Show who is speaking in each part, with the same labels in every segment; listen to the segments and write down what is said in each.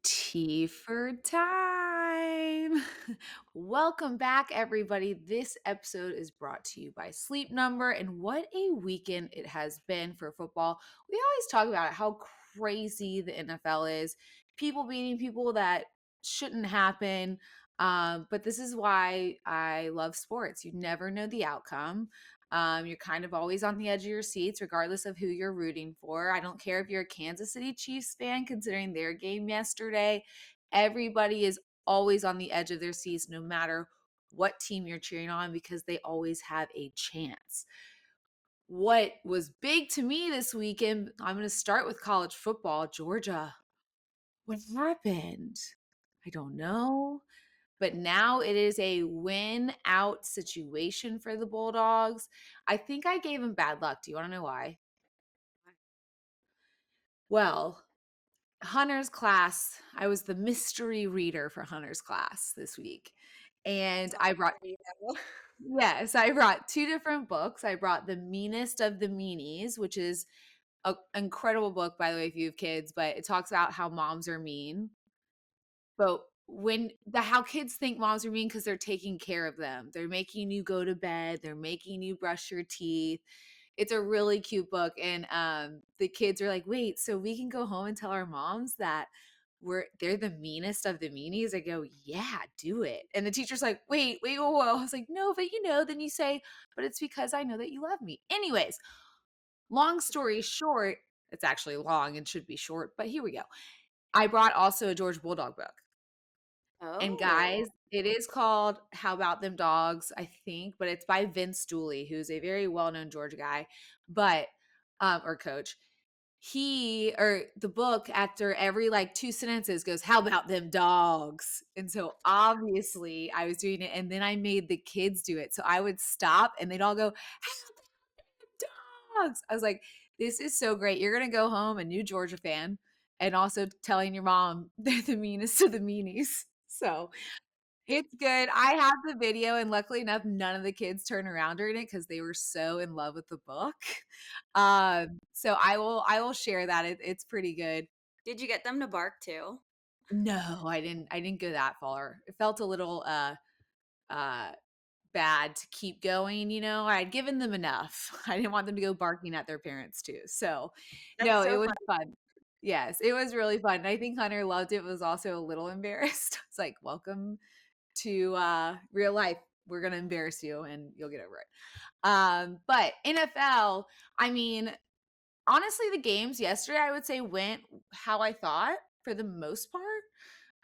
Speaker 1: Tea for time. Welcome back, everybody. This episode is brought to you by Sleep Number, and what a weekend it has been for football. We always talk about how crazy the NFL is, people beating people that shouldn't happen. But this is why I love sports. You never know the outcome. You're kind of always on the edge of your seats, regardless of who you're rooting for. I don't care if you're a Kansas City Chiefs fan, considering their game yesterday. Everybody is always on the edge of their seats, no matter what team you're cheering on, because they always have a chance. What was big to me this weekend, I'm going to start with college football. Georgia, what happened? I don't know. But now it is a win out situation for the Bulldogs. I think I gave them bad luck. Do you want to know why? Well, Hunter's class, I was the mystery reader for Hunter's class this week. And I brought, yes, I brought two different books. I brought The Meanest of the Meanies, which is an incredible book, by the way, if you have kids, but it talks about how moms are mean. But how kids think moms are mean because they're taking care of them. They're making you go to bed. They're making you brush your teeth. It's a really cute book. And the kids are like, wait, so we can go home and tell our moms that they're the meanest of the meanies? I go, yeah, do it. And the teacher's like, wait, whoa, whoa. I was like, no, but then you say, but it's because I know that you love me. Anyways, long story short, it's actually long and should be short, but here we go. I brought also a George Bulldog book. And
Speaker 2: Oh,
Speaker 1: guys, it is called How About Them Dogs, I think, but it's by Vince Dooley, who's a very well-known Georgia guy, but or coach. The book after every like two sentences goes, "How about them dogs?" And so obviously I was doing it, and then I made the kids do it. So I would stop and they'd all go, "How about them dogs?" I was like, this is so great. You're gonna go home a new Georgia fan and also telling your mom they're the meanest of the meanies. So it's good. I have the video, and luckily enough, none of the kids turned around during it because they were so in love with the book. So I will share that. It's pretty good.
Speaker 2: did you get them to bark too?
Speaker 1: No, I didn't go that far. It felt a little uh bad to keep going, I'd given them enough. I didn't want them to go barking at their parents too. So
Speaker 2: That's
Speaker 1: no, it
Speaker 2: so
Speaker 1: was
Speaker 2: fun.
Speaker 1: fun. Yes, it was really fun. And I think Hunter loved it, was also a little embarrassed. It's like, welcome to real life. We're gonna embarrass you and you'll get over it. But NFL, I mean, honestly, the games yesterday I would say went how I thought for the most part.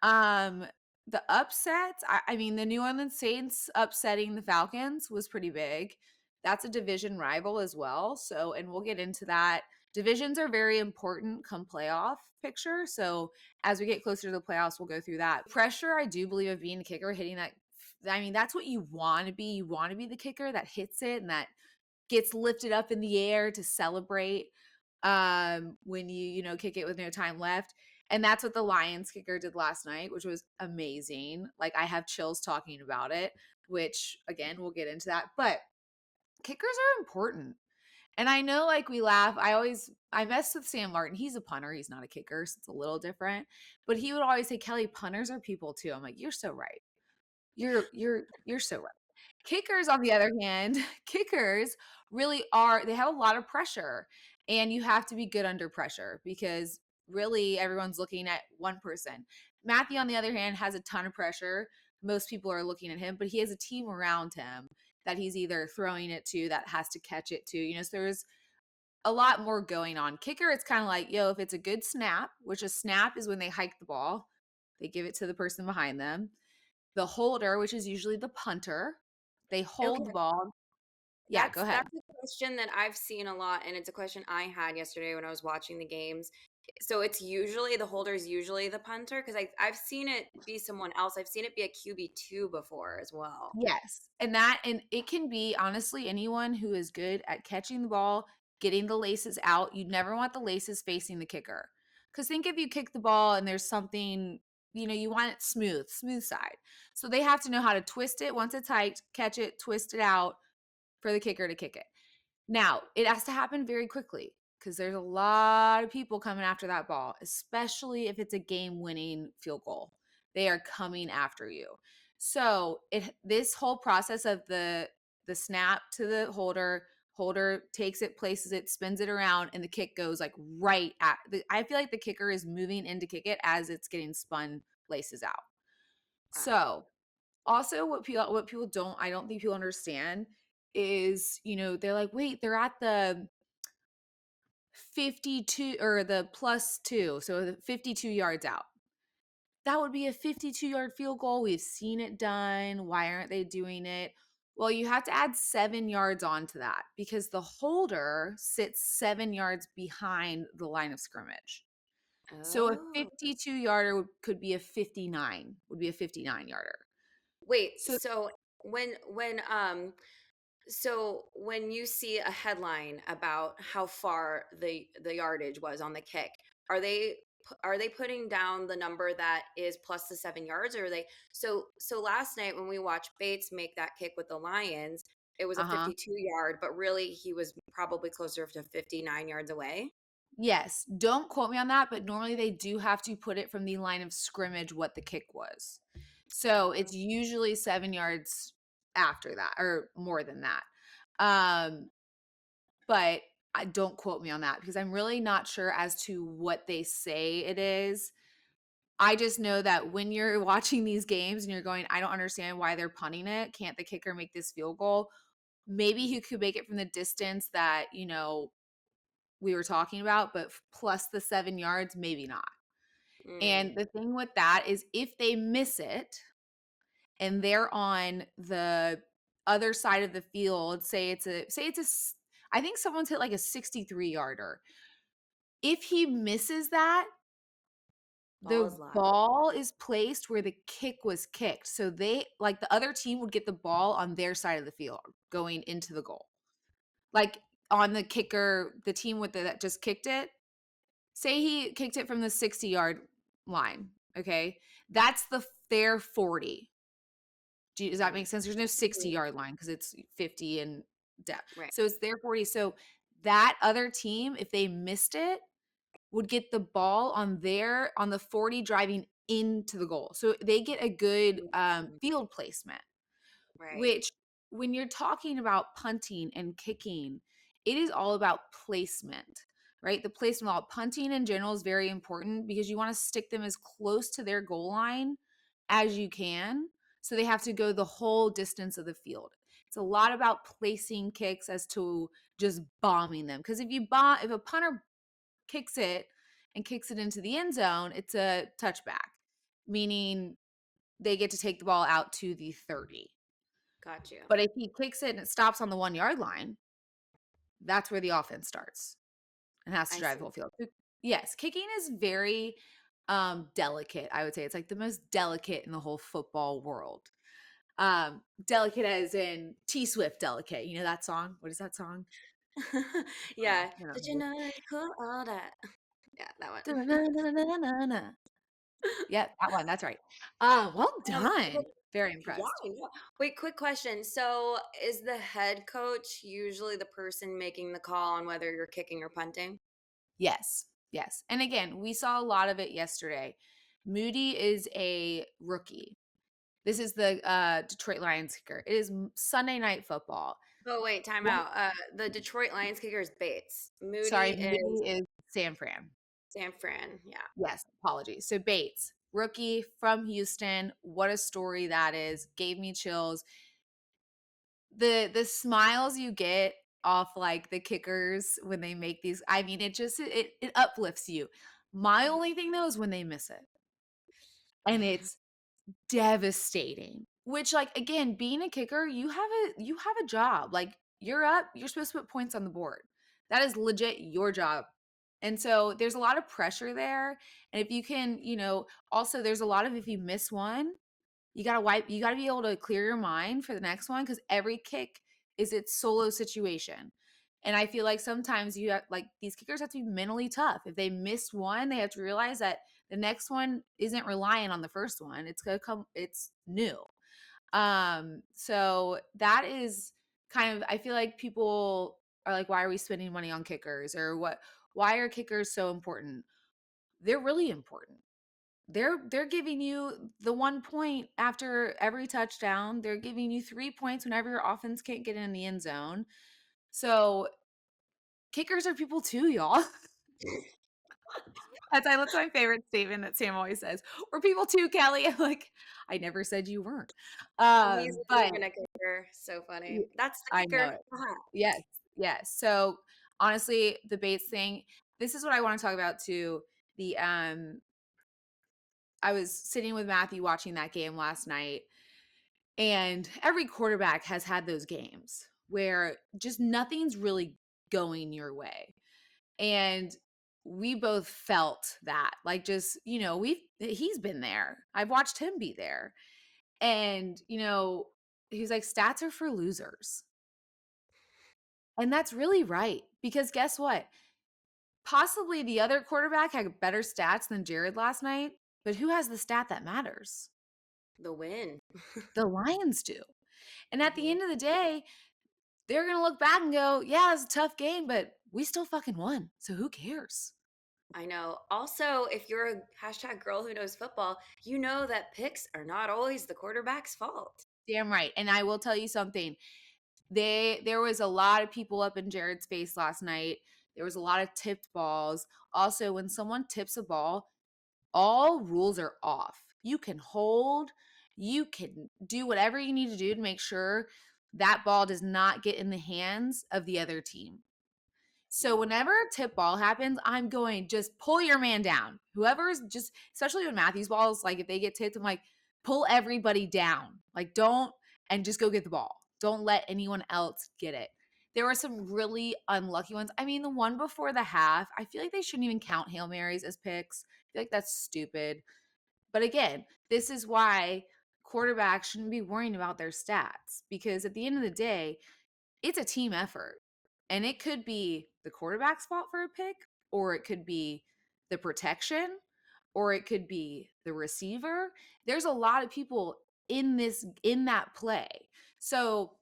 Speaker 1: Um, the upsets, I mean, the New Orleans Saints upsetting the Falcons was pretty big. That's a division rival as well. So, and we'll get into that. Divisions are very important come playoff picture. So, as we get closer to the playoffs, we'll go through that. Pressure, I do believe, of being a kicker, hitting that. I mean, that's what you want to be. You want to be the kicker that hits it and that gets lifted up in the air to celebrate when you kick it with no time left. And that's what the Lions kicker did last night, which was amazing. Like, I have chills talking about it, which again, we'll get into that. But kickers are important. And I know, like, we laugh. I mess with Sam Martin. He's a punter. He's not a kicker, so it's a little different. But he would always say, Kelly, punters are people too. I'm like, you're so right. You're so right. Kickers, on the other hand, kickers really they have a lot of pressure, and you have to be good under pressure because really everyone's looking at one person. Matthew, on the other hand, has a ton of pressure. Most people are looking at him, but he has a team around him that he's either throwing it to, that has to catch it to. So there's a lot more going on. Kicker, it's kind of like, if it's a good snap, which a snap is when they hike the ball, they give it to the person behind them. The holder, which is usually the punter, they
Speaker 2: Okay,
Speaker 1: hold the ball. Yeah, go
Speaker 2: that's
Speaker 1: ahead.
Speaker 2: that's a question that I've seen a lot, and it's a question I had yesterday when I was watching the games. So it's usually the holder's usually the punter because I've seen it be someone else. I've seen it be a QB2 before as well.
Speaker 1: Yes. And it can be honestly anyone who is good at catching the ball, getting the laces out. You never want the laces facing the kicker. Because think if you kick the ball and there's something, you want it smooth side. So they have to know how to twist it once it's hiked, catch it, twist it out for the kicker to kick it. Now, it has to happen very quickly because there's a lot of people coming after that ball, especially if it's a game-winning field goal. They are coming after you. So this whole process of the snap to the holder takes it, places it, spins it around, and the kick goes like right at I feel like the kicker is moving in to kick it as it's getting spun laces out.
Speaker 2: Wow.
Speaker 1: So also what people I don't think people understand is, they're like, wait, they're at the 52 or the plus 2, so the 52 yards out. That would be a 52-yard field goal. We've seen it done. Why aren't they doing it? Well, you have to add 7 yards onto that because the holder sits 7 yards behind the line of scrimmage. So a
Speaker 2: Oh.
Speaker 1: 52-yarder could be a 59, would be a 59-yarder.
Speaker 2: Wait,
Speaker 1: So
Speaker 2: so when you see a headline about how far the yardage was on the kick, are they putting down the number that is plus the 7 yards, or are they so last night when we watched Bates make that kick with the Lions, it was a
Speaker 1: uh-huh.
Speaker 2: 52-yard, but really he was probably closer to 59 yards away.
Speaker 1: Yes, don't quote me on that, but normally they do have to put it from the line of scrimmage what the kick was. So
Speaker 2: Oh,
Speaker 1: it's usually 7 yards after that or more than that. Um, but I don't quote me on that because I'm really not sure as to what they say it is. I just know that when you're watching these games and you're going, I don't understand why they're punting it. Can't the kicker make this field goal? Maybe he could make it from the distance that, we were talking about, but plus the 7 yards, maybe not. And
Speaker 2: mm,
Speaker 1: the thing with that is if they miss it and they're on the other side of the field, I think someone's hit like a 63 yarder. If he misses that,
Speaker 2: ball
Speaker 1: the
Speaker 2: is live.
Speaker 1: ball is placed where the kick was kicked. So the other team would get the ball on their side of the field going into the goal. Like on the kicker, the team that just kicked it, say he kicked it from the 60-yard line, okay? That's their 40. Does that
Speaker 2: Mm,
Speaker 1: make sense? There's no
Speaker 2: mhm,
Speaker 1: 60-yard line because it's 50 and depth.
Speaker 2: right.
Speaker 1: So it's their 40. So that other team, if they missed it, would get the ball on the 40 driving into the goal. So they get a good
Speaker 2: Mhm,
Speaker 1: field placement.
Speaker 2: right.
Speaker 1: Which, when you're talking about punting and kicking, it is all about placement, right? The placement, all punting in general is very important because you want to stick them as close to their goal line as you can. So they have to go the whole distance of the field. It's a lot about placing kicks as to just bombing them. Because if a punter kicks it and kicks it into the end zone, it's a touchback, meaning they get to take the ball out to the 30.
Speaker 2: Got you.
Speaker 1: But if he kicks it and it stops on the 1-yard line, that's where the offense starts and has to
Speaker 2: I
Speaker 1: drive the
Speaker 2: see.
Speaker 1: whole field. Yes, kicking is very delicate, I would say. It's like the most delicate in the whole football world. Delicate as in T Swift delicate. You know that song? What is that song?
Speaker 2: Yeah.
Speaker 1: I don't
Speaker 2: Did you
Speaker 1: know.
Speaker 2: know that it cool all that? Yeah, that one.
Speaker 1: Da-na-na-na-na-na. Yep, that one. That's right. Well
Speaker 2: But
Speaker 1: done. Very
Speaker 2: yeah,
Speaker 1: impressed.
Speaker 2: yeah. Wait, quick question. So, is the head coach usually the person making the call on whether you're kicking or punting?
Speaker 1: Yes. Yes. And again, we saw a lot of it yesterday. Moody is a rookie. This is the Detroit Lions kicker. It is Sunday Night Football.
Speaker 2: Oh, wait, time
Speaker 1: What?
Speaker 2: out. The Detroit Lions kicker is Bates.
Speaker 1: Sorry,
Speaker 2: Moody is
Speaker 1: Moody is San Fran.
Speaker 2: San Fran. Yeah.
Speaker 1: Yes, apologies. So Bates, rookie from Houston. What a story that is. Gave me chills. The smiles you get off like the kickers when they make these, I mean, it uplifts you. My only thing though is when they miss it. And it's devastating. Which, like, again, being a kicker, you have a job. Like, you're up, you're supposed to put points on the board. That is legit your job. And so there's a lot of pressure there. And if you can, also there's a lot of, if you miss one, you gotta be able to clear your mind for the next one because every kick is its solo situation. And I feel like sometimes you have, like, these kickers have to be mentally tough. If they miss one, they have to realize that the next one isn't relying on the first one. It's new. So that is kind of, I feel like people are like, why are we spending money on kickers? Or why are kickers so important? They're really important. They're giving you the 1 point after every touchdown. They're giving you 3 points whenever your offense can't get in the end zone. So kickers are people too, y'all. That's my favorite statement that Sam always says. We're people too, Kelly. I'm like, I never said you weren't.
Speaker 2: He's not
Speaker 1: But
Speaker 2: even a kicker. So funny.
Speaker 1: y-
Speaker 2: That's the
Speaker 1: I know
Speaker 2: kicker.
Speaker 1: it.
Speaker 2: Haha.
Speaker 1: Yes, yes. So honestly, the Bates thing, this is what I want to talk about too. The I was sitting with Matthew watching that game last night, and every quarterback has had those games where just nothing's really going your way. And we both felt that. Like just, he's been there. I've watched him be there. And, he's like stats are for losers. And that's really right because guess what? Possibly the other quarterback had better stats than Jared last night, but who has the stat that matters?
Speaker 2: The win.
Speaker 1: The Lions do. And at the
Speaker 2: Mhm.
Speaker 1: end of the day, they're going to look back and go, yeah, it's a tough game, but we still fucking won. So who cares?
Speaker 2: I know. Also, if you're a hashtag girl who knows football, you know that picks are not always the quarterback's fault.
Speaker 1: Damn right. And I will tell you something. There was a lot of people up in Jared's face last night. There was a lot of tipped balls. Also, when someone tips a ball, all rules are off. You can hold, you can do whatever you need to do to make sure that ball does not get in the hands of the other team. So
Speaker 2: Yeah.
Speaker 1: whenever a tip ball happens, I'm going just pull your man down. Whoever's just, especially when Matthew's balls, like if they get tipped, I'm like pull everybody down. Like don't and just go get the ball. Don't let anyone else get it. There were some really unlucky ones. I mean, the one before the half, I feel like they shouldn't even count Hail Marys as picks. I feel like that's stupid. But again, this is why quarterbacks shouldn't be worrying about their stats because at the end of the day, it's a team effort. And it could be the quarterback's fault for a pick, or it could be the protection, or it could be the receiver. There's a lot of people in that play. So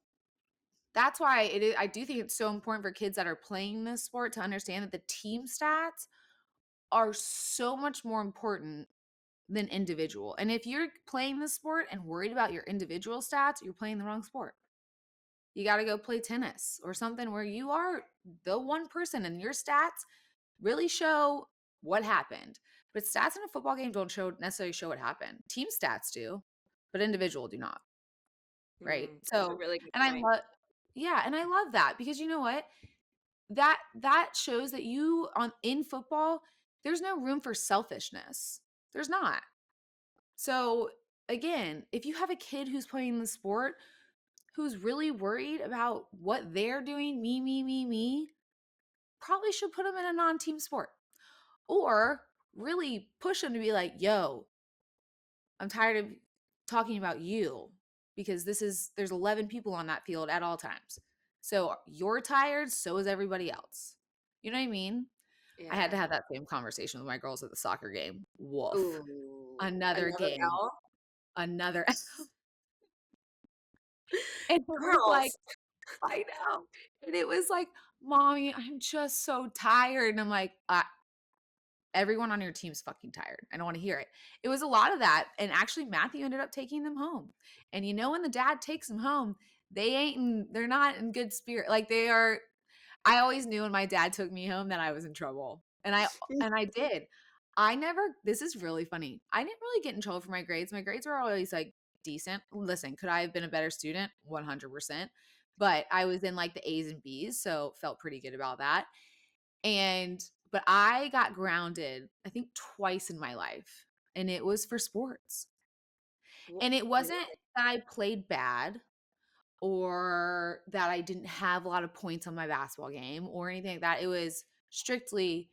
Speaker 1: that's why I do think it's so important for kids that are playing this sport to understand that the team stats are so much more important than individual. And if you're playing the sport and worried about your individual stats, you're playing the wrong sport. You got to go play tennis or something where you are the one person and your stats really show what happened. But stats in a football game don't necessarily show what happened. Team stats do, but individual do not, right?
Speaker 2: That's a
Speaker 1: So,
Speaker 2: really good
Speaker 1: and I
Speaker 2: point.
Speaker 1: love yeah, and I love that because you know what? That shows that you on in football, there's no room for selfishness. There's not. So, again, if you have a kid who's playing the sport who's really worried about what they're doing, me, probably should put them in a non team sport or really push them to be like, yo, I'm tired of talking about you because there's 11 people on that field at all times. So you're tired, so is everybody else. You know what I mean? I had to
Speaker 2: Yeah.
Speaker 1: have that same conversation with my girls at the soccer game. Woof.
Speaker 2: Ooh.
Speaker 1: Another
Speaker 2: Another
Speaker 1: game,
Speaker 2: L?
Speaker 1: another. And it was like,
Speaker 2: Girls.
Speaker 1: I know. And it was like, "Mommy, I'm just so tired." And I'm like, everyone on your team's fucking tired. I don't want to hear it." It was a lot of that. And actually, Matthew ended up taking them home. And when the dad takes them home, they're not in good spirit. Like they are, I always knew when my dad took me home that I was in trouble. And I did. This is really funny. I didn't really get in trouble for my grades. My grades were always like decent. Listen, could I have been a better student? 100%. But I was in like the A's and B's, so felt pretty good about that. But I got grounded, I think twice in my life, and it was for sports. And it
Speaker 2: Really?
Speaker 1: wasn't that I played bad or that I didn't have a lot of points on my basketball game or anything like that. It was strictly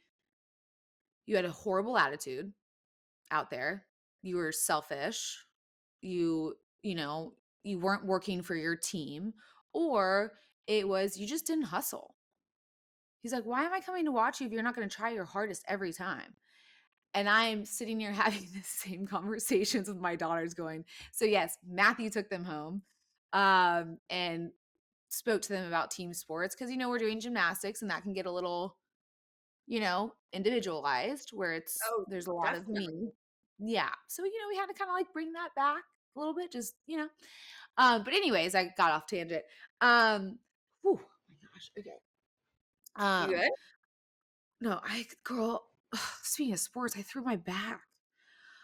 Speaker 1: you had a horrible attitude out there. You were selfish. You weren't working for your team or it was you just didn't hustle. He's like, "Why am I coming to watch you if you're not going to try your hardest every time?" And I'm sitting here having the same conversations with my daughters going, so yes, Matthew took them home. And spoke to them about team sports because, we're doing gymnastics and that can get a little, individualized where
Speaker 2: Oh,
Speaker 1: there's a lot of
Speaker 2: definitely.
Speaker 1: me. Yeah. So, we had to kind of like bring that back a little bit, just, but anyways, I got off tangent. Whew, oh my gosh. Okay.
Speaker 2: You
Speaker 1: Um,
Speaker 2: good?
Speaker 1: no, girl, speaking of sports, I threw my back.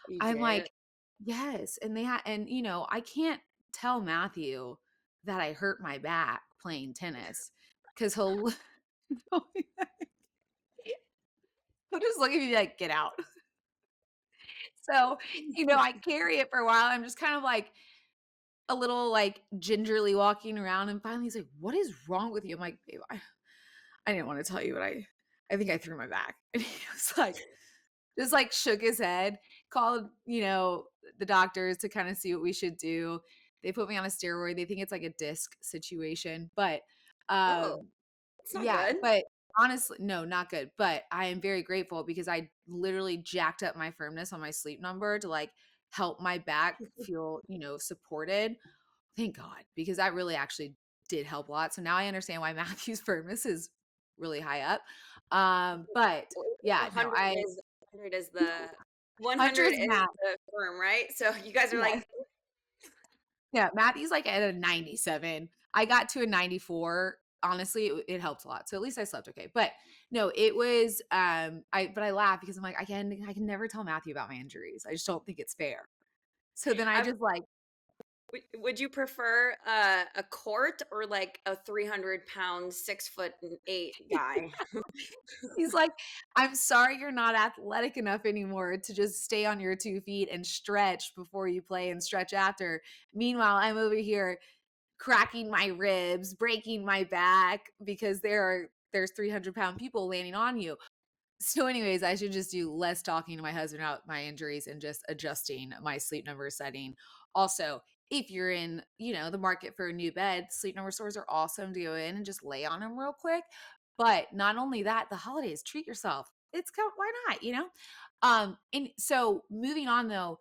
Speaker 2: You
Speaker 1: I'm
Speaker 2: did.
Speaker 1: like, yes. And I can't tell Matthew that I hurt my back playing tennis because he'll just look at me like, get out. So, I carry it for a while. I'm just kind of like a little like gingerly walking around. And finally he's like, what is wrong with you? I'm like, babe, I didn't want to tell you, but I think I threw my back. And he was like, just like shook his head, called, the doctors to kind of see what we should do. They put me on a steroid. They think it's like a disc situation, but
Speaker 2: Oh,
Speaker 1: um
Speaker 2: it's not
Speaker 1: yeah,
Speaker 2: good.
Speaker 1: but honestly, no, not good. But I am very grateful because I literally jacked up my firmness on my sleep number to like help my back feel, supported. Thank God, because that really actually did help a lot. So now I understand why Matthew's firmness is really high up. But yeah, no,
Speaker 2: 100 is 100 is the 100
Speaker 1: Hunter's
Speaker 2: is
Speaker 1: Matt.
Speaker 2: the firm, right? So you guys are like,
Speaker 1: Yes. Yeah, Matthew's like at a 97. I got to a 94. Honestly, it helped a lot. So at least I slept okay. But no, it was I laugh because I'm like, I can never tell Matthew about my injuries. I just don't think it's fair. So then I
Speaker 2: I
Speaker 1: just like
Speaker 2: would you prefer a court or like a 300-pound, 6'8" guy?
Speaker 1: he's like, I'm sorry you're not athletic enough anymore to just stay on your 2 feet and stretch before you play and stretch after. Meanwhile, I'm over here cracking my ribs, breaking my back because there's 300-pound people landing on you. So, anyways, I should just do less talking to my husband about my injuries and just adjusting my sleep number setting. Also, if you're in, the market for a new bed, sleep number stores are awesome to go in and just lay on them real quick. But not only that, the holidays, treat yourself. Why not? And so moving on though,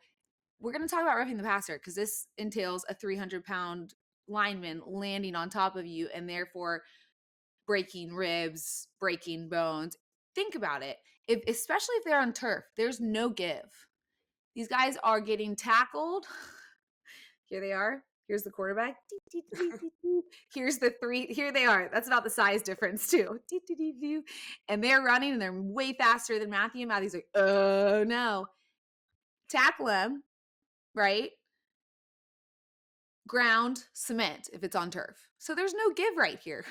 Speaker 1: we're going to talk about roughing the passer because this entails a 300-pound lineman landing on top of you and therefore breaking ribs, breaking bones. Think about it. Especially if they're on turf, there's no give. These guys are getting tackled. Here they are. Here's the quarterback. Here's the three. Here they are. That's about the size difference too. And they're running and they're way faster than Matthew. Matthew's like, oh no. Tackle him, right? Ground, cement if it's on turf. So there's no give right here.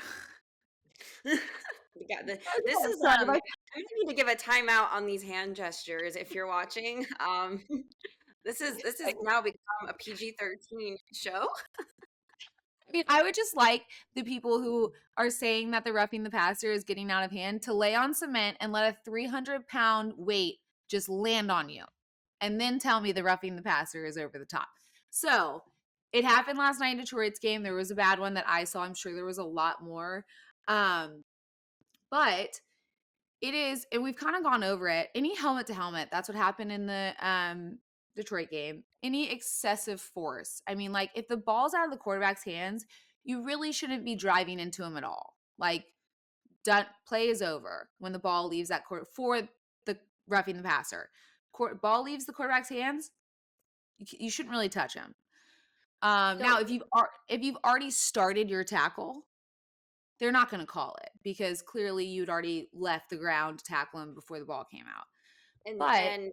Speaker 2: Yeah, this
Speaker 1: Okay,
Speaker 2: is
Speaker 1: sorry, like
Speaker 2: I need to give a timeout on these hand gestures if you're watching. This is now become a PG-13 show.
Speaker 1: I mean, I would just like the people who are saying that the roughing the passer is getting out of hand to lay on cement and let a 300-pound weight just land on you. And then tell me the roughing the passer is over the top. So it happened last night in Detroit's game. There was a bad one that I saw. I'm sure there was a lot more. But it is, and we've kind of gone over it. Any helmet to helmet, that's what happened in the Detroit game. Any excessive force. I mean, like if the ball's out of the quarterback's hands, you really shouldn't be driving into him at all. Like, done, play is over when the ball leaves that court for the roughing the passer. Ball leaves the quarterback's hands, you shouldn't really touch him. Now,
Speaker 2: So
Speaker 1: if you've already started your tackle, they're not going to call it because clearly you'd already left the ground to tackle him before the ball came out. But
Speaker 2: and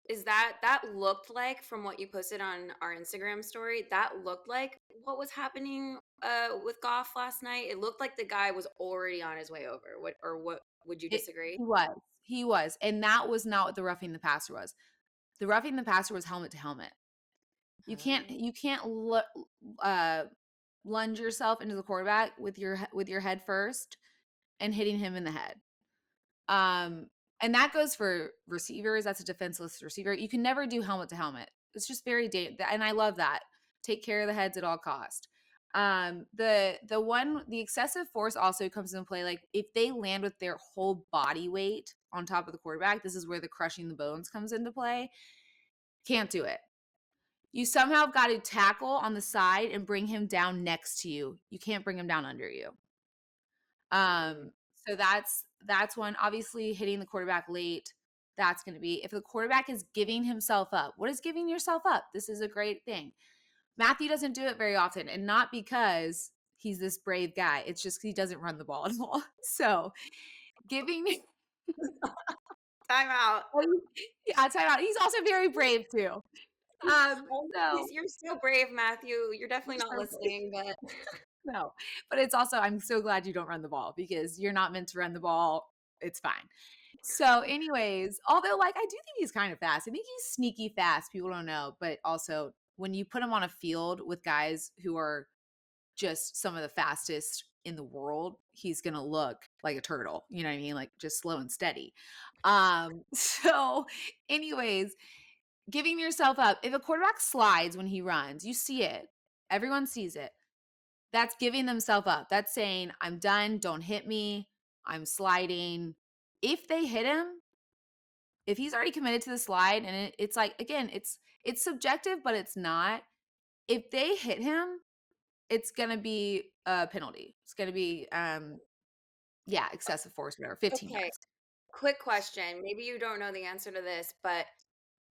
Speaker 2: is that looked like from what you posted on our Instagram story, that looked like what was happening with Goff last night? It looked like the guy was already on his way over. What would you
Speaker 1: it,
Speaker 2: disagree?
Speaker 1: he was, and that was not what the roughing the passer was. The roughing the passer was helmet to helmet.
Speaker 2: Oh.
Speaker 1: You can't uh, lunge yourself into the quarterback with your head first and hitting him in the head. Um, and that goes for receivers. That's a defenseless receiver. You can never do helmet to helmet. It's just very and I love that. Take care of the heads at all cost. The excessive force also comes into play. Like if they land with their whole body weight on top of the quarterback, this is where the crushing the bones comes into play. Can't do it. You somehow got to tackle on the side and bring him down next to you. You can't bring him down under you.
Speaker 2: Mm.
Speaker 1: So that's one. Obviously, hitting the quarterback late. That's going to be if the quarterback is giving himself up. What is giving yourself up? This is a great thing. Matthew doesn't do it very often, and not because he's this brave guy. It's just he doesn't run the ball at all. So giving
Speaker 2: Timeout.
Speaker 1: yeah, time out. He's also very brave too.
Speaker 2: Oh,
Speaker 1: So
Speaker 2: you're so brave, Matthew. You're definitely not
Speaker 1: so
Speaker 2: listening, but
Speaker 1: no, but it's also I'm so glad you don't run the ball because you're not meant to run the ball. It's fine. So, anyways, although like I do think he's kind of fast. I think he's sneaky fast. People don't know, but also when you put him on a field with guys who are just some of the fastest in the world, he's gonna look like a turtle. You know what I mean? Like just slow and steady. So anyways, giving yourself up. If a quarterback slides when he runs, you see it. Everyone sees it. That's giving themselves up. That's saying, I'm done. Don't hit me. I'm sliding. If they hit him, if he's already committed to the slide, and it's like, again, it's subjective, but it's not. If they hit him, it's gonna be a penalty. It's gonna be yeah, excessive force, whatever, 15
Speaker 2: okay.
Speaker 1: yards.
Speaker 2: Quick question. Maybe you don't know the answer to this, but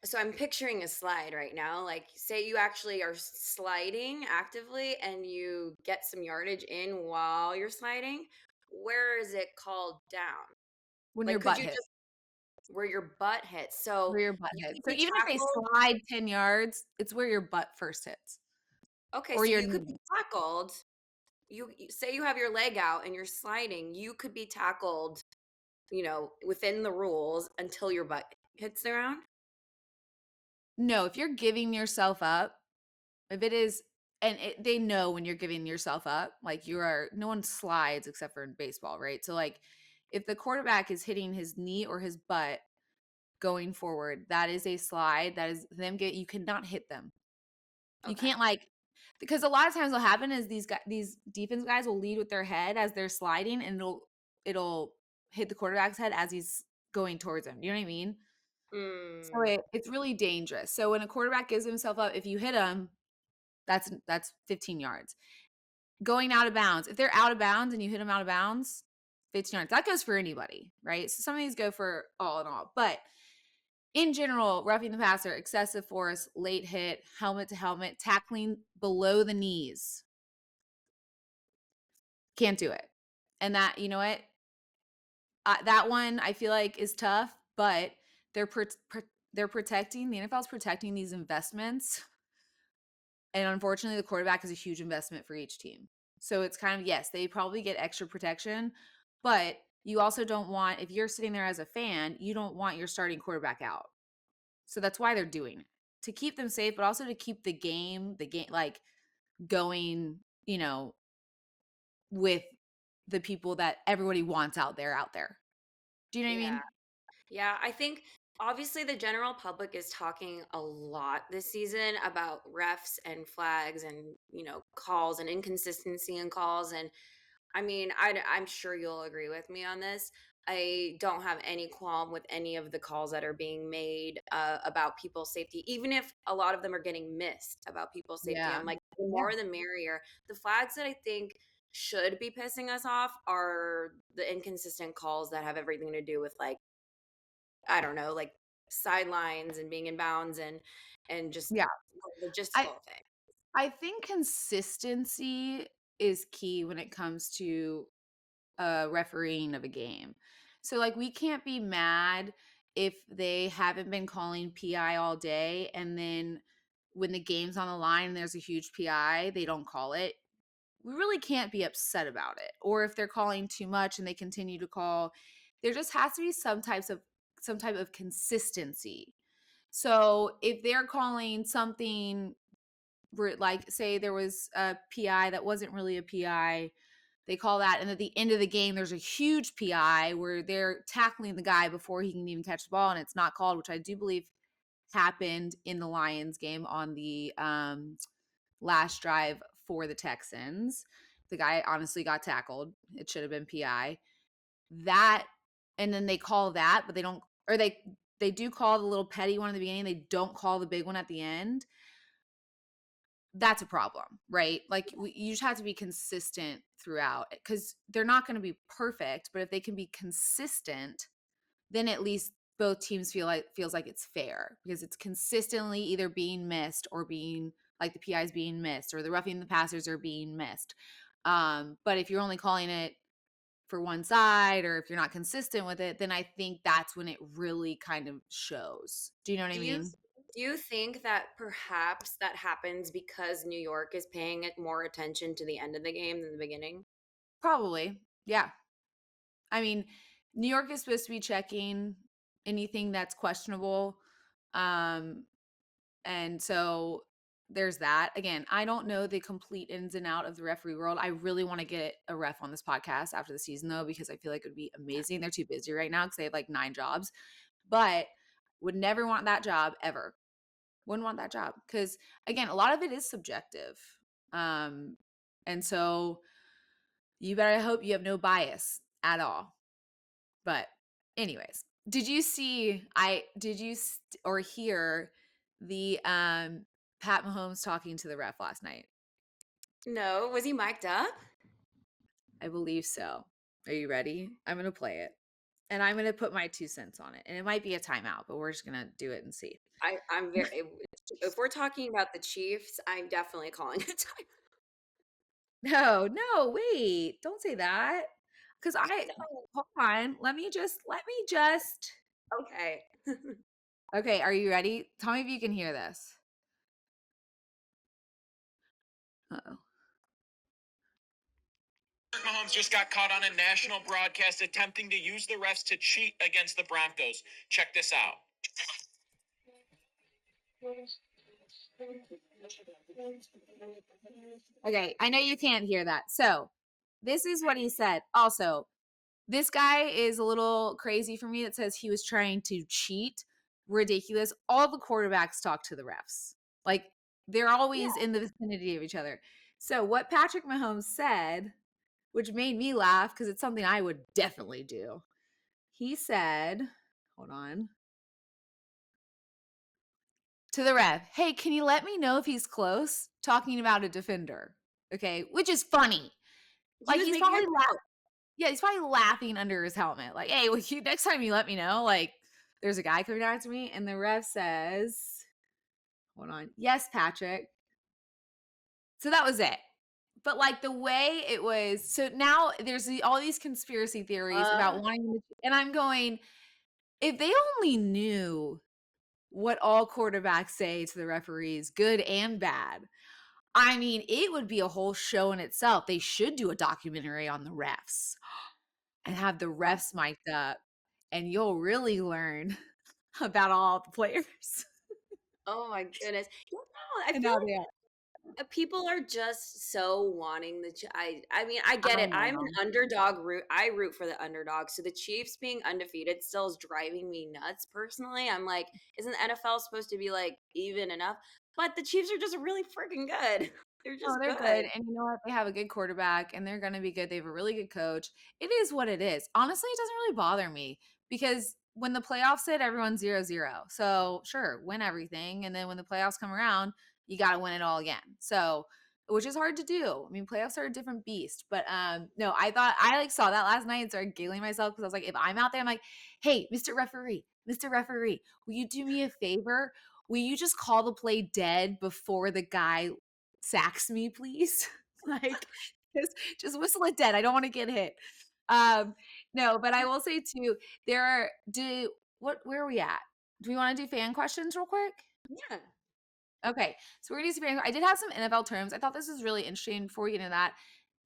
Speaker 2: so I'm picturing a slide right now. Like, say you actually are sliding actively and you get some yardage in while you're sliding. Where is it called down?
Speaker 1: When your
Speaker 2: Like, could
Speaker 1: butt
Speaker 2: you
Speaker 1: hits.
Speaker 2: just where your butt hits? So
Speaker 1: Where your butt
Speaker 2: you
Speaker 1: hits.
Speaker 2: could
Speaker 1: So
Speaker 2: be
Speaker 1: even if they
Speaker 2: tackled.
Speaker 1: slide 10 yards, it's where your butt first hits
Speaker 2: Okay,
Speaker 1: or
Speaker 2: so
Speaker 1: your
Speaker 2: you could be
Speaker 1: knee.
Speaker 2: tackled. Say you have your leg out and you're sliding. You could be tackled, within the rules until your butt hits the ground.
Speaker 1: No, if you're giving yourself up, if it is, and they know when you're giving yourself up, like you are, no one slides except for in baseball, right? So, like, if the quarterback is hitting his knee or his butt going forward, that is a slide. That is them get, you cannot hit them. You
Speaker 2: Okay.
Speaker 1: can't, like, because a lot of times what'll happen is these defense guys will lead with their head as they're sliding and it'll hit the quarterback's head as he's going towards him. You know what I mean? So
Speaker 2: Mm,
Speaker 1: it's really dangerous. So when a quarterback gives himself up, if you hit him, that's 15 yards. Going out of bounds. If they're out of bounds and you hit them out of bounds, 15 yards. That goes for anybody, right? So some of these go for all in all. But in general, roughing the passer, excessive force, late hit, helmet to helmet, tackling below the knees. Can't do it. And that, you know what? That one I feel like is tough, but they're protecting, the NFL's protecting these investments. And unfortunately, the quarterback is a huge investment for each team. So it's kind of, yes, they probably get extra protection, but you also don't want, if you're sitting there as a fan, you don't want your starting quarterback out. So that's why they're doing it to keep them safe, but also to keep the game like going, with the people that everybody wants out there. Do you know what I
Speaker 2: yeah.
Speaker 1: mean?
Speaker 2: Yeah, I think obviously the general public is talking a lot this season about refs and flags and, calls and inconsistency in calls. And I mean, I'm sure you'll agree with me on this. I don't have any qualm with any of the calls that are being made about people's safety, even if a lot of them are getting missed about people's safety.
Speaker 1: Yeah.
Speaker 2: I'm like, the
Speaker 1: Yeah.
Speaker 2: more the merrier. The flags that I think should be pissing us off are the inconsistent calls that have everything to do with like I don't know, like sidelines and being in bounds and just
Speaker 1: Yeah. I
Speaker 2: logistical thing.
Speaker 1: I think consistency is key when it comes to refereeing of a game. So like we can't be mad if they haven't been calling PI all day and then when the game's on the line and there's a huge PI, they don't call it. We really can't be upset about it. Or if they're calling too much and they continue to call, there just has to be some type of consistency. So if they're calling something like say there was a PI that wasn't really a PI, they call that, and at the end of the game, there's a huge PI where they're tackling the guy before he can even catch the ball, and it's not called, which I do believe happened in the Lions game on the last drive for the Texans. The guy honestly got tackled. It should have been PI. That, and then they call that, but they don't, or they do call the little petty one at the beginning. They don't call the big one at the end. that's a problem, right? Like you just have to be consistent throughout because they're not going to be perfect, but if they can be consistent, then at least both teams feels like it's fair because it's consistently either being missed or being like the PIs being missed or the roughing the passers are being missed. But if you're only calling it for one side or if you're not consistent with it, then I think that's when it really kind of shows. Do you know what I
Speaker 2: Do you
Speaker 1: mean?
Speaker 2: do you think that perhaps that happens because New York is paying it more attention to the end of the game than the beginning?
Speaker 1: Probably. Yeah. I mean, New York is supposed to be checking anything that's questionable. Um, and so there's that. Again, I don't know the complete ins and out of the referee world. I really want to get a ref on this podcast after the season though, because I feel like it would be amazing. They're too busy right now because they have like 9 jobs, but would never want that job ever. Wouldn't want that job because again, a lot of it is subjective. Um, and so you better hope you have no bias at all. But anyways, did you or hear the Pat Mahomes talking to the ref last night?
Speaker 2: No, was he mic'd up?
Speaker 1: I believe so. Are you ready? I'm going to play it. And I'm going to put my 2 cents on it. And it might be a timeout, but we're just going to do it and see.
Speaker 2: I'm very if we're talking about the Chiefs, I'm definitely calling it time.
Speaker 1: No, no, wait. Don't say that. Cuz I
Speaker 2: No.
Speaker 1: hold on. Let me just
Speaker 2: Okay.
Speaker 1: Okay, are you ready? Tell me if you can hear this. Uh-oh.
Speaker 3: Mahomes just got caught on a national broadcast attempting to use the refs to cheat against the Broncos. Check this out.
Speaker 1: Okay, I know you can't hear that. So, this is what he said. Also, this guy is a little crazy for me that says he was trying to cheat. Ridiculous. All the quarterbacks talk to the refs. Like, they're
Speaker 2: Yeah.
Speaker 1: always in the vicinity of each other. So, what Patrick Mahomes said, which made me laugh because it's something I would definitely do. He said, hold on, to the ref, hey, can you let me know if he's close? Talking about a defender. Okay, which is funny.
Speaker 2: He
Speaker 1: Like,
Speaker 2: was
Speaker 1: he's
Speaker 2: making a
Speaker 1: probably
Speaker 2: joke.
Speaker 1: Yeah, he's probably laughing under his helmet. Like, hey, next time you let me know, like, there's a guy coming out to me, and the ref says, hold on, yes, Patrick. So that was it. But like the way it was, so now there's all these conspiracy theories about
Speaker 2: Uh,
Speaker 1: wanting to, and I'm going, if they only knew what all quarterbacks say to the referees, good and bad, I mean, it would be a whole show in itself. They should do a documentary on the refs and have the refs mic'd up, and you'll really learn about all the players
Speaker 2: oh my goodness. You know, I
Speaker 1: and
Speaker 2: feel
Speaker 1: how they are.
Speaker 2: people are just so wanting I mean, I get
Speaker 1: I
Speaker 2: it. I'm an
Speaker 1: know.
Speaker 2: underdog root. I root for the underdog. So the Chiefs being undefeated still is driving me nuts personally. I'm like, isn't the NFL supposed to be like even enough? But the Chiefs are just really freaking good. They're
Speaker 1: Oh,
Speaker 2: just
Speaker 1: they're
Speaker 2: good.
Speaker 1: good, and you know what? They have a good quarterback, and they're gonna be good. They have a really good coach. It is what it is. Honestly, it doesn't really bother me because when the playoffs hit, everyone's 0-0. So sure, win everything, and then when the playoffs come around, you got to win it all again. So, which is hard to do. I mean, playoffs are a different beast. But no, I thought I like saw that last night and started giggling myself because I was like, if I'm out there, I'm like, hey, Mr. Referee, will you do me a favor? Will you just call the play dead before the guy sacks me, please? Like, just whistle it dead. I don't want to get hit. No, but I will say too, there are where are we at? Do we want to do fan questions real quick?
Speaker 2: Yeah.
Speaker 1: Okay, so we're gonna do some fan. I did have some NFL terms. I thought this was really interesting. Before we get into that,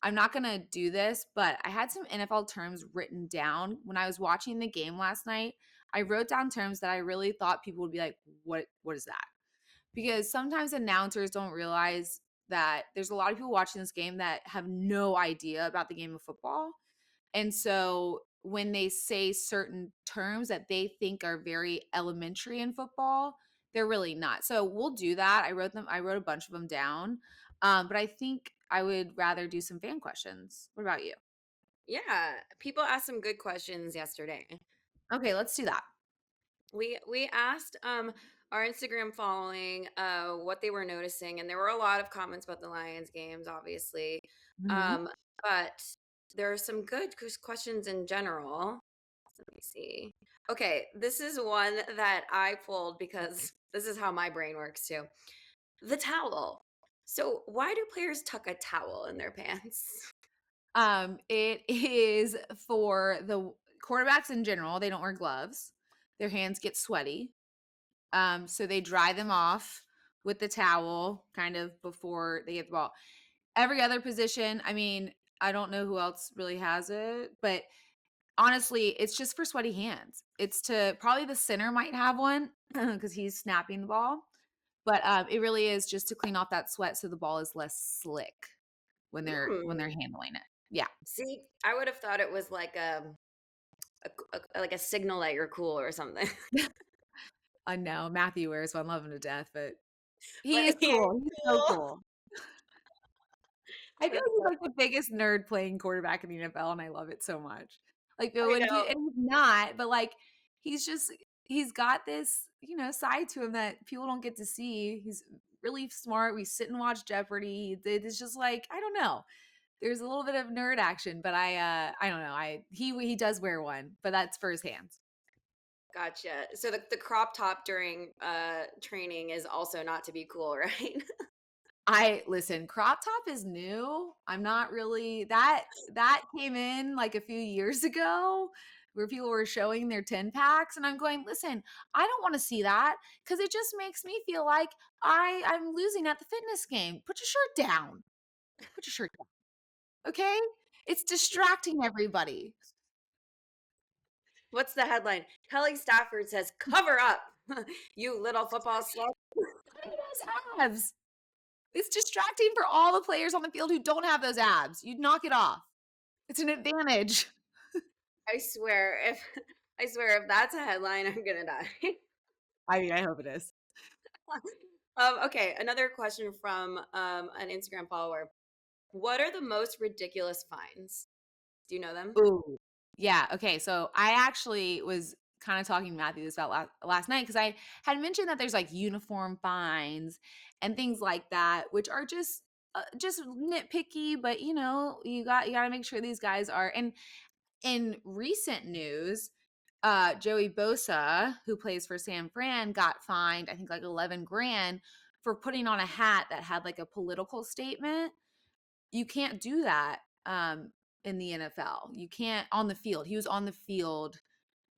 Speaker 1: I'm not gonna do this, but I had some NFL terms written down when I was watching the game last night. I wrote down terms that I really thought people would be like, What is that?" Because sometimes announcers don't realize that there's a lot of people watching this game that have no idea about the game of football. And so when they say certain terms that they think are very elementary in football, they're really not. So we'll do that. I wrote a bunch of them down. But I think I would rather do some fan questions. What about you?
Speaker 2: Yeah. People asked some good questions yesterday.
Speaker 1: Okay, let's do that.
Speaker 2: We asked our Instagram following what they were noticing, and there were a lot of comments about the Lions games, obviously.
Speaker 1: Mhm.
Speaker 2: Um, but there are some good questions in general. Let me see. Okay, this is one that I pulled because this is how my brain works too. The towel. So, why do players tuck a towel in their pants?
Speaker 1: It is for the quarterbacks in general, they don't wear gloves. Their hands get sweaty. So they dry them off with the towel kind of before they get the ball. Every other position, I mean, I don't know who else really has it, but honestly, it's just for sweaty hands. It's to probably the center might have one because he's snapping the ball, but it really is just to clean off that sweat so the ball is less slick when they're
Speaker 2: Hmm.
Speaker 1: handling it. Yeah.
Speaker 2: See, I would have thought it was like like a signal that you're cool or something.
Speaker 1: I know Matthew wears one, love him to death, but he is
Speaker 2: But you're
Speaker 1: cool. He's so
Speaker 2: cool.
Speaker 1: cool. I feel
Speaker 2: That's
Speaker 1: like he's
Speaker 2: so-
Speaker 1: like the biggest nerd playing quarterback in the NFL, and I love it so much. Like, but
Speaker 2: I
Speaker 1: when
Speaker 2: know.
Speaker 1: and he's not, but like he's just he's got this, side to him that people don't get to see. He's really smart. We sit and watch Jeopardy. It's just like, I don't know. There's a little bit of nerd action, but I don't know. He does wear one, but that's for his hands.
Speaker 2: Gotcha. So the crop top during training is also not to be cool, right?
Speaker 1: I listen, crop top is new. I'm not really that came in like a few years ago where people were showing their 10 packs and I'm going, "Listen, I don't want to see that cuz it just makes me feel like I'm losing at the fitness game. Put your shirt down. Put your shirt down." Okay? It's distracting everybody.
Speaker 2: What's the headline? Kelly Stafford says, "Cover up, you little football slut."
Speaker 1: He has abs. It's distracting for all the players on the field who don't have those abs. You knock it off. It's an advantage.
Speaker 2: I swear, if I swear if that's a headline, I'm gonna die.
Speaker 1: I mean, I hope it is.
Speaker 2: Okay, another question from an Instagram follower. What are the most ridiculous fines? Do you know them?
Speaker 1: Ooh. Yeah, okay, so I actually was kinda talking to Matthew this about last night because I had mentioned that there's, like, uniform fines and things like that, which are just nitpicky, but, you gotta make sure these guys are and in recent news, Joey Bosa, who plays for San Fran, got fined, I think, like, 11 grand for putting on a hat that had, like, a political statement. You can't do that, in the NFL. You can't on the field. He was on the field,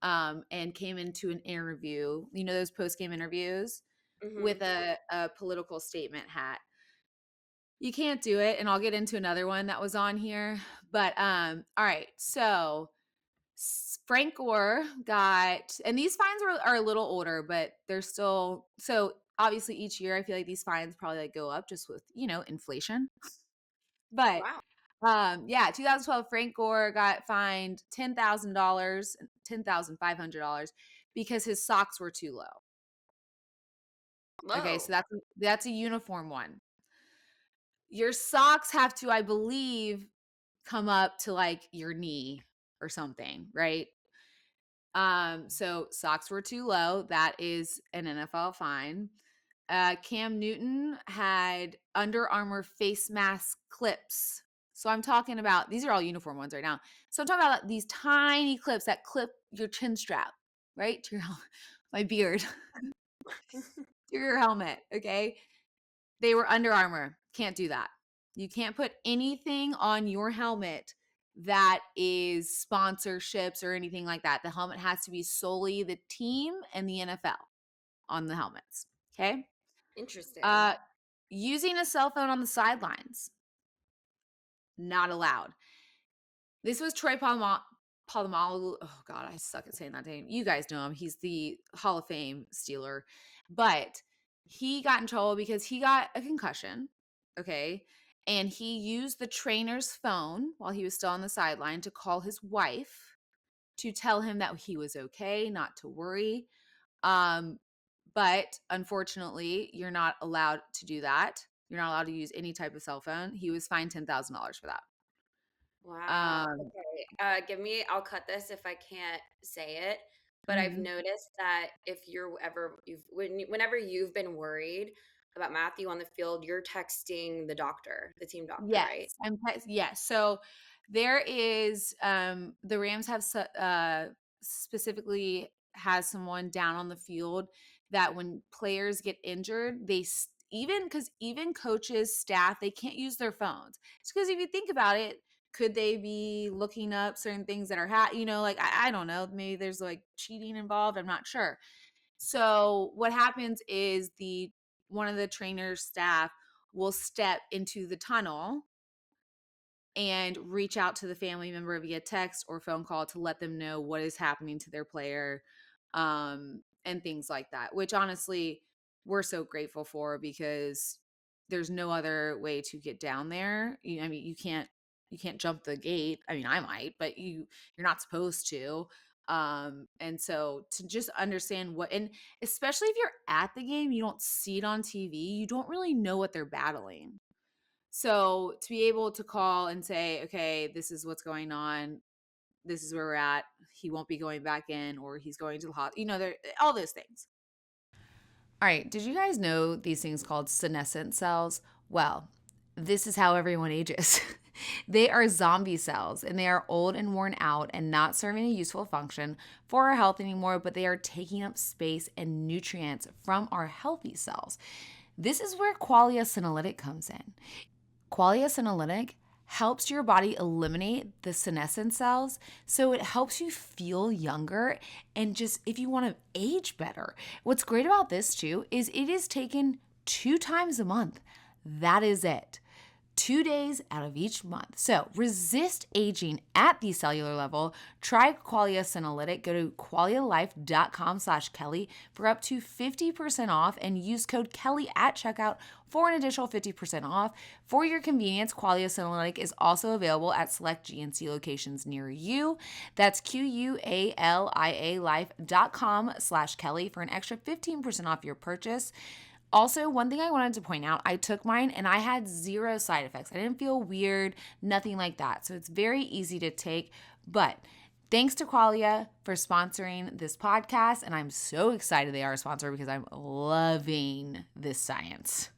Speaker 1: and came into an interview, those post-game interviews
Speaker 2: Hmm.
Speaker 1: with a political statement hat. You can't do it, and I'll get into another one that was on here, but, all right, so Frank Gore got and these fines are a little older, but they're still so obviously each year I feel like these fines probably like go up just with, inflation. But
Speaker 2: Wow.
Speaker 1: yeah, 2012 Frank Gore got fined $10,000, $10,500 because his socks were too low. Okay, so
Speaker 2: Whoa.
Speaker 1: that's a uniform one. Your socks have to, I believe, come up to like your knee or something, right? So socks were too low. That is an NFL fine. Cam Newton had Under Armour face mask clips. So I'm talking about these are all uniform ones right now. So I'm talking about these tiny clips that clip your chin strap, right? To your my beard, to your helmet. Okay. They were Under Armour. Can't do that. You can't put anything on your helmet that is sponsorships or anything like that. The helmet has to be solely the team and the NFL on the helmets. Okay.
Speaker 2: Interesting.
Speaker 1: Uh, Using a cell phone on the sidelines, not allowed. This was Troy Polamalu. Oh God, I suck at saying that name. You guys know him. He's the Hall of Fame Steeler, but he got in trouble because he got a concussion. Okay, and he used the trainer's phone while he was still on the sideline to call his wife to tell him that he was okay, not to worry. Um, but unfortunately, you're not allowed to do that. You're not allowed to use any type of cell phone. He was fined $10,000 for that.
Speaker 2: Wow.
Speaker 1: Um,
Speaker 2: Okay. I'll cut this if I can't say it. but I've noticed that if whenever you've been worried about Matthew on the field, you're texting the team doctor, right?
Speaker 1: Yes, yes. So there is the Rams have specifically has someone down on the field that when players get injured, even because even coaches, staff, they can't use their phones. It's because if you think about it, could they be looking up certain things that are like I don't know, maybe there's like cheating involved. I'm not sure. So what happens is the one of the trainer's staff will step into the tunnel and reach out to the family member via text or phone call to let them know what is happening to their player, and things like that, which honestly we're so grateful for because there's no other way to get down there. I mean, you can't jump the gate. I mean, I might, but you're not supposed to. And so to just understand and especially if you're at the game, you don't see it on TV, you don't really know what they're battling. So to be able to call and say, okay, this is what's going on. This is where we're at. He won't be going back in, or he's going to the hospital. All those things. All right. Did you guys know these things called senescent cells? Well, this is how everyone ages. They are zombie cells and they are old and worn out and not serving a useful function for our health anymore, but they are taking up space and nutrients from our healthy cells. This is where Qualia Senolytic comes in. Qualia Senolytic helps your body eliminate the senescent cells, so it helps you feel younger and just if you want to age better. What's great about this too is it is taken 2 times a month. That is it. 2 days out of each month. So resist aging at the cellular level. Try Qualia Senolytic. Go to qualialife.com/Kelly for up to 50% off and use code Kelly at checkout for an additional 50% off. For your convenience, Qualia Senolytic is also available at select GNC locations near you. That's QUALIA life.com/Kelly for an extra 15% off your purchase. Also, one thing I wanted to point out, I took mine and I had 0 side effects. I didn't feel weird, nothing like that. So it's very easy to take. But thanks to Qualia for sponsoring this podcast. And I'm so excited they are a sponsor because I'm loving this science.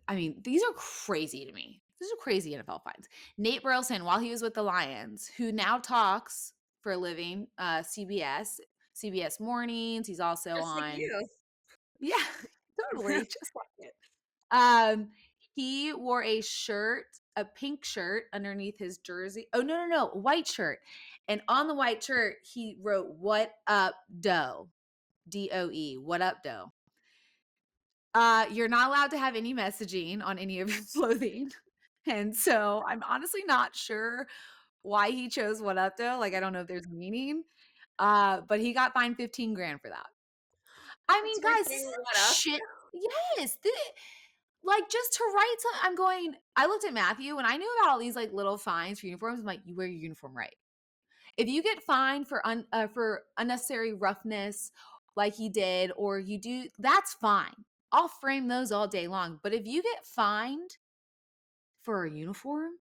Speaker 1: I mean, these are crazy to me. These are crazy NFL finds. Nate Burleson, while he was with the Lions, who now talks for a living, CBS Mornings. He's also
Speaker 2: Just like
Speaker 1: on.
Speaker 2: you.
Speaker 1: Yeah, totally. Just like it. He wore a pink shirt underneath his jersey. Oh, no, white shirt. And on the white shirt, he wrote, "What up, doe?" DOE. What up, doe? You're not allowed to have any messaging on any of your clothing. And so I'm honestly not sure why he chose what up, doe. Like, I don't know if there's meaning. But he got fined 15 grand for that. I
Speaker 2: That's
Speaker 1: mean,
Speaker 2: for
Speaker 1: guys, this
Speaker 2: saying
Speaker 1: is
Speaker 2: what up.
Speaker 1: shit. Yes. Like, just to write something, I looked at Matthew and I knew about all these like little fines for uniforms. I'm like, you wear your uniform right. If you get fined for unnecessary roughness like he did, or you do, that's fine. I'll frame those all day long. But if you get fined for a uniform,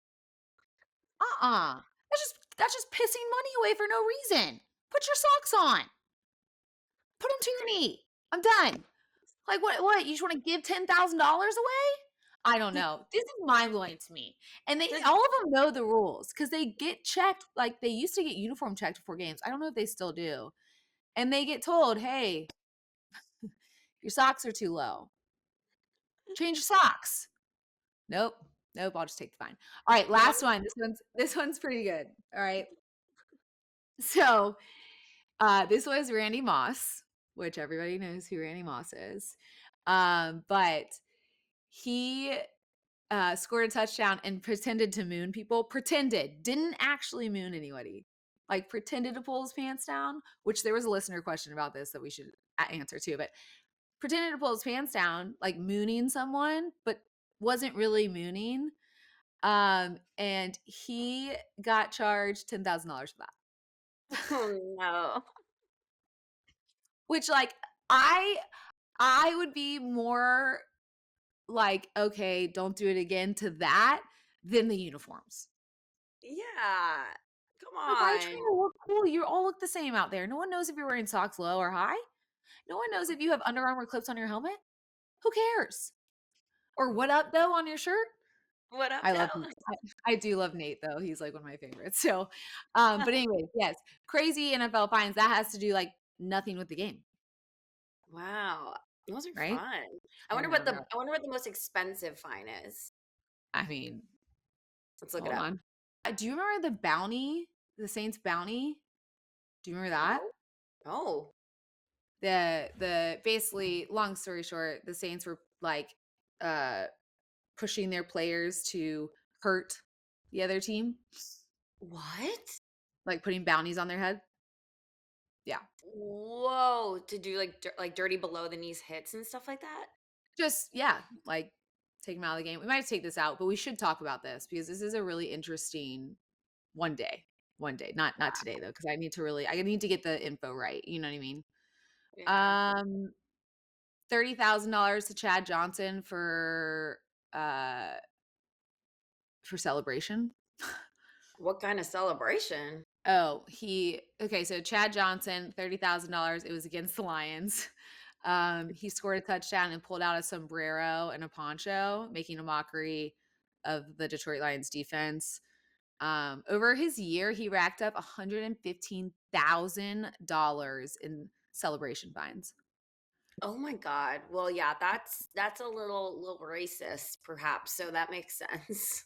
Speaker 1: that's just pissing money away for no reason. Put your socks on. Put them to your knee. I'm done. Like, what? You just want to give $10,000 away? I don't know. This is mind blowing to me. And all of them know the rules because they get checked. Like, they used to get uniform checked before games. I don't know if they still do. And they get told, hey, your socks are too low. Change your socks. Nope. I'll just take the fine. All right, last one. This one's pretty good. All right. So this was Randy Moss, which everybody knows who Randy Moss is. But he scored a touchdown and pretended to moon people. Didn't actually moon anybody. Like, pretended to pull his pants down, which there was a listener question about this that we should answer too. But pretended to pull his pants down, like mooning someone, but wasn't really mooning. And he got charged $10,000 for that.
Speaker 2: Oh no.
Speaker 1: Which, like, I would be more like, okay, don't do it again to that than the uniforms.
Speaker 2: Yeah. Come
Speaker 1: Like, why are you trying
Speaker 2: on.
Speaker 1: to look cool. You all look the same out there. No one knows if you're wearing socks low or high. No one knows if you have Under Armour clips on your helmet. Who cares? Or what up though on your shirt?
Speaker 2: What up,
Speaker 1: I love
Speaker 2: though?
Speaker 1: I do love Nate though. He's like one of my favorites. So, but anyways, yes, crazy NFL fines. That has to do like nothing with the game,
Speaker 2: Wow. Those are
Speaker 1: right?
Speaker 2: fun.
Speaker 1: I know, right?
Speaker 2: I wonder what the most expensive fine is.
Speaker 1: I mean,
Speaker 2: Let's look it
Speaker 1: hold
Speaker 2: up.
Speaker 1: on. Do you remember the bounty, the Saints bounty? Do you remember that?
Speaker 2: No. Oh.
Speaker 1: The basically, long story short, the Saints were like uh pushing their players to hurt the other team,
Speaker 2: What?
Speaker 1: like putting bounties on their head. Yeah.
Speaker 2: Whoa. To do like dirty below the knees hits and stuff like that?
Speaker 1: Just yeah, like take them out of the game. We might take this out, but we should talk about this because this is a really interesting one day. One day. Not today though, because I need to get the info right. You know what I mean?
Speaker 2: Yeah.
Speaker 1: Um $30,000 to Chad Johnson uh for celebration.
Speaker 2: What kind of celebration?
Speaker 1: Oh, so Chad Johnson, $30,000. It was against the Lions. He scored a touchdown and pulled out a sombrero and a poncho, making a mockery of the Detroit Lions defense. Over his year, he racked up $115,000 in celebration fines.
Speaker 2: Oh my God. Well, yeah, that's a little racist, perhaps. So that makes sense.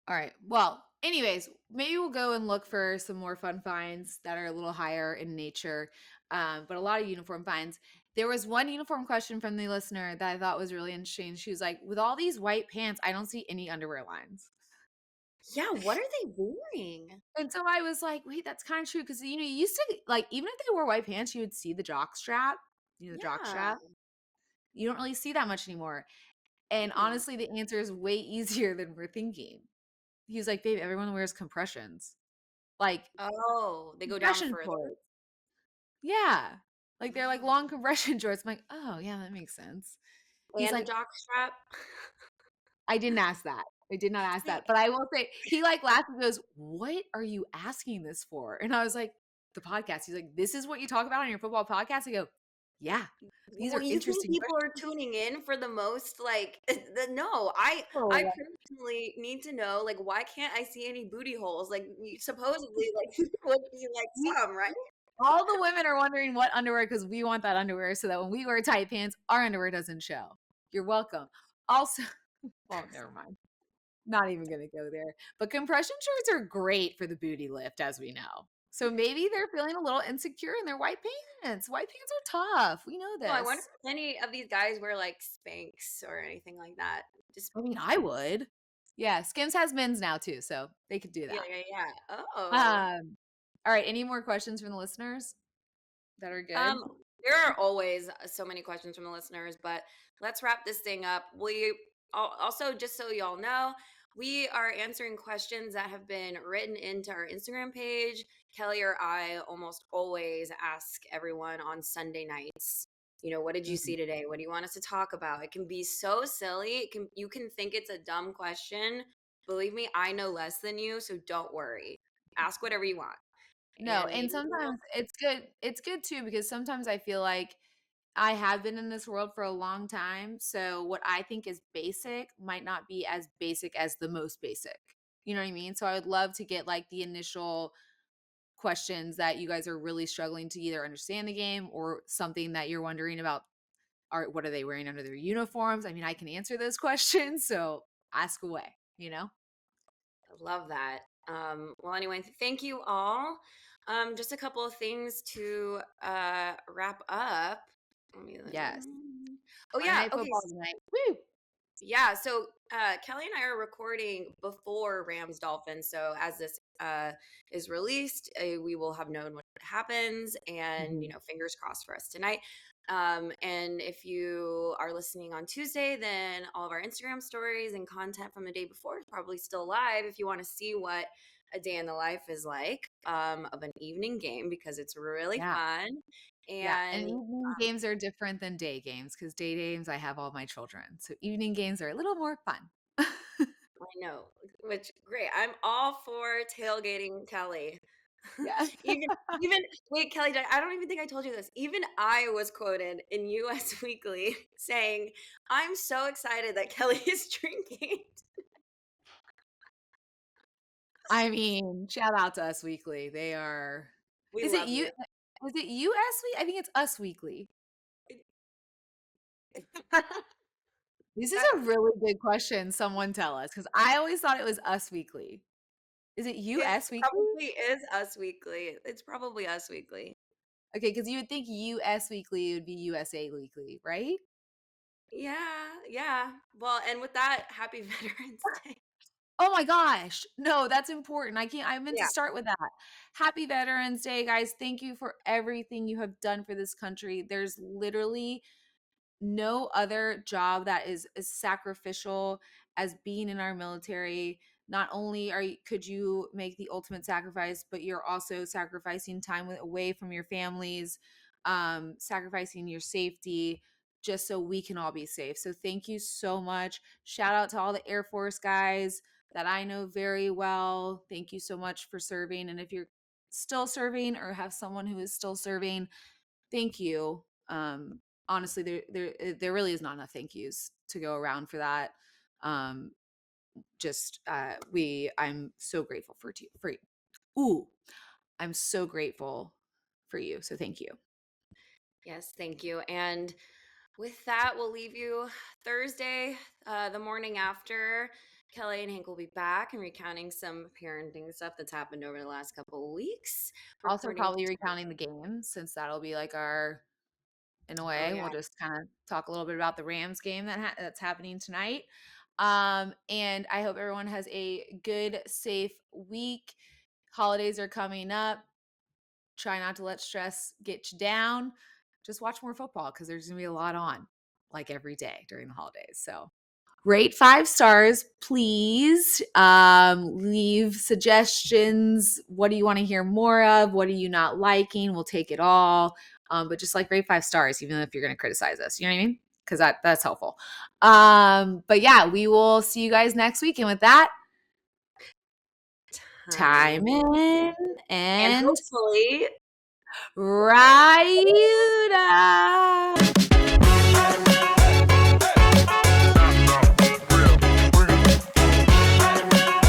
Speaker 1: All right. Well, anyways, maybe we'll go and look for some more fun finds that are a little higher in nature, but a lot of uniform finds. There was one uniform question from the listener that I thought was really interesting. She was like, with all these white pants, I don't see any underwear lines.
Speaker 2: Yeah, what are they wearing?
Speaker 1: And so I was like, wait, that's kind of true. Cause you used to like, even if they wore white pants, you would see the jock strap, the jock
Speaker 2: Yeah.
Speaker 1: strap. You don't really see that much anymore. And
Speaker 2: Mm.
Speaker 1: honestly, the answer is way easier than we're thinking. He was like, babe, everyone wears compressions. Like
Speaker 2: Oh, they go down
Speaker 1: compression
Speaker 2: further.
Speaker 1: shorts. Yeah. Like they're like long compression shorts. I'm like, oh yeah, that makes sense. He's
Speaker 2: And a
Speaker 1: like,
Speaker 2: jock strap.
Speaker 1: I didn't ask that. I did not ask
Speaker 2: See,
Speaker 1: that. But I will say he like laughed and goes, what are you asking this for? And I was like, the podcast. He's like, this is what you talk about on your football podcast? I go, yeah. These
Speaker 2: well,
Speaker 1: are
Speaker 2: you think
Speaker 1: interesting
Speaker 2: people are
Speaker 1: questions.
Speaker 2: tuning in for the most like no, I
Speaker 1: Oh,
Speaker 2: personally need to know like why can't I see any booty holes? Like supposedly like would be like
Speaker 1: we,
Speaker 2: some, right?
Speaker 1: all the women are wondering what underwear because we want that underwear so that when we wear tight pants, our underwear doesn't show. You're welcome. Also, well, never mind. Not even gonna go there. But compression shorts are great for the booty lift, as we know. So maybe they're feeling a little insecure in their white pants. White pants are tough. We know
Speaker 2: No, I wonder
Speaker 1: this.
Speaker 2: if any of these guys wear like Spanx or anything like that. Just
Speaker 1: I mean, I would. Yeah, Skims has men's now too, so they could do
Speaker 2: yeah,
Speaker 1: that.
Speaker 2: yeah, yeah. Oh.
Speaker 1: All right. Any more questions from the listeners that are good?
Speaker 2: Um, there are always so many questions from the listeners, but let's wrap this thing up. Also, just so y'all know, we are answering questions that have been written into our Instagram page. Kelly or I almost always ask everyone on Sunday nights, what did you
Speaker 1: Mhm.
Speaker 2: see today? What do you want us to talk about? It can be so silly. You can think it's a dumb question. Believe me, I know less than you, so don't worry. Ask whatever you want.
Speaker 1: No,
Speaker 2: And
Speaker 1: and
Speaker 2: maybe we'll
Speaker 1: sometimes it's good. It's good too because sometimes I feel like I have been in this world for a long time. So what I think is basic might not be as basic as the most basic. You know what I mean? So I would love to get like the initial questions that you guys are really struggling to either understand the game or something that you're wondering about what are they wearing under their uniforms? I mean, I can answer those questions, so ask away, you know?
Speaker 2: love that. Well, anyway, thank you all. Just a couple of things to wrap up. Let me-
Speaker 1: Yes.
Speaker 2: Oh
Speaker 1: Monday
Speaker 2: yeah.
Speaker 1: Night
Speaker 2: Okay.
Speaker 1: Football tonight. Woo!
Speaker 2: Yeah. So Kelly and I are recording before Rams Dolphins. So as this is released, we will have known what happens, and
Speaker 1: Mhm.
Speaker 2: fingers crossed for us tonight. And if you are listening on Tuesday, then all of our Instagram stories and content from the day before is probably still live. If you want to see what a day in the life is like of an evening game, because it's really
Speaker 1: Yeah.
Speaker 2: fun.
Speaker 1: Yeah, and
Speaker 2: And
Speaker 1: evening games are different than day games because day games, I have all my children. So evening games are a little more fun.
Speaker 2: I know, which great. I'm all for tailgating Kelly.
Speaker 1: Yeah.
Speaker 2: Even wait, Kelly, I don't even think I told you this. Even I was quoted in US Weekly saying, "I'm so excited that Kelly is drinking."
Speaker 1: I mean, shout out to Us Weekly. They are
Speaker 2: We
Speaker 1: is it
Speaker 2: love
Speaker 1: you
Speaker 2: you.
Speaker 1: is it US Week? I think it's Us Weekly. This is a really good question. Someone tell us, because I always thought it was Us Weekly. Is it
Speaker 2: It
Speaker 1: US Weekly?
Speaker 2: probably is Us Weekly. It's probably Us Weekly.
Speaker 1: Okay, because you would think US Weekly would be USA Weekly, right?
Speaker 2: Yeah, yeah. Well, and with that, happy Veterans Day.
Speaker 1: Oh my gosh. No, that's important. I meant to
Speaker 2: Yeah.
Speaker 1: start with that. Happy Veterans Day, guys. Thank you for everything you have done for this country. There's literally no other job that is as sacrificial as being in our military. Not only could you make the ultimate sacrifice, but you're also sacrificing time away from your families, sacrificing your safety just so we can all be safe. So thank you so much. Shout out to all the Air Force guys that I know very well. Thank you so much for serving. And if you're still serving or have someone who is still serving, thank you. Honestly, there really is not enough thank yous to go around for that. Um, just I'm so grateful for you. Ooh, I'm so grateful for you. So thank you.
Speaker 2: Yes, thank you. And with that, we'll leave you Thursday, the morning after. Kelly and Hank will be back and recounting some parenting stuff that's happened over the last couple of weeks.
Speaker 1: Also,
Speaker 2: Reporting.
Speaker 1: probably recounting the game, since that'll be like our, in a
Speaker 2: Oh
Speaker 1: way,
Speaker 2: yeah.
Speaker 1: we'll just kind of talk a little bit about the Rams game that's happening tonight. And I hope everyone has a good, safe week. Holidays are coming up. Try not to let stress get you down. Just watch more football, because there's gonna be a lot on, like, every day during the holidays. So rate 5 stars, please. Leave suggestions. What do you want to hear more of? What are you not liking? We'll take it all. But just like rate 5 stars, even if you're going to criticize us. You know what I mean? Because that's helpful. But yeah, we will see you guys next week. And with that,
Speaker 2: Time.
Speaker 1: time in
Speaker 2: And
Speaker 1: and
Speaker 2: hopefully
Speaker 1: Ryuda.